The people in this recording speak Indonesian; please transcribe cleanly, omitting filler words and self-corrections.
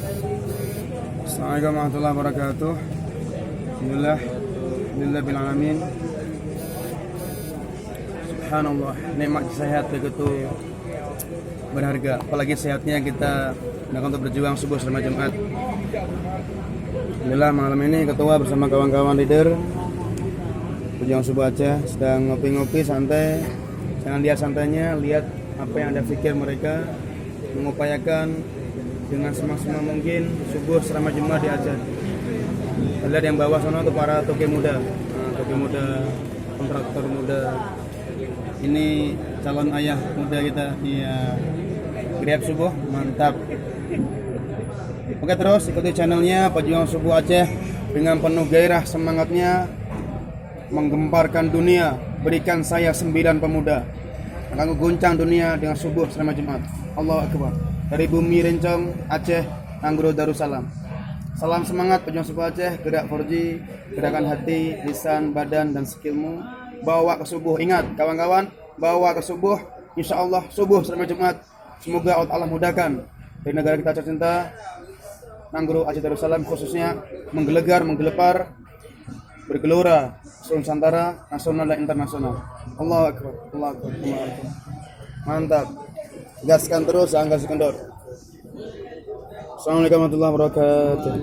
Assalamualaikum warahmatullahi wabarakatuh. Alhamdulillah, alhamdulillah bil alamin. Subhanallah, nikmat sehat begitu berharga. Apalagi sehatnya kita gunakan untuk berjuang subuh selama Jumat. Alhamdulillah malam ini ketua bersama kawan-kawan leader berjuang subuh Aceh sedang ngopi-ngopi santai. Jangan lihat santainya, lihat apa yang ada pikir mereka mengupayakan dengan semaksimal mungkin subuh selama Jumat di Aceh. Lihat yang bawah sana itu para toke muda, kontraktor muda. Ini calon ayah muda kita, dia Grab subuh, mantap. Oke, terus ikuti channelnya Pejuang Subuh Aceh dengan penuh gairah semangatnya menggemparkan dunia. Berikan saya 9 pemuda akan guncang dunia dengan subuh selama Jumat. Allahu Akbar. Dari bumi Rencong, Aceh, Nanggro Darussalam. Salam semangat Pejuang Subuh Aceh, gerak 4G, gerakan hati, lisan, badan, dan skillmu. Bawa ke subuh. Ingat kawan-kawan, bawa ke subuh. Insya Allah subuh selama Jumat. Semoga Allah mudahkan. Dari negara kita tercinta, Nanggro Aceh Darussalam khususnya menggelegar, menggelepar, bergelora Nusantara, nasional dan internasional. Allahu Akbar, Allahu Akbar, Allahu Akbar. Mantap. Gaskan terus, jangan kasih kendor. Assalamualaikum warahmatullahi wabarakatuh.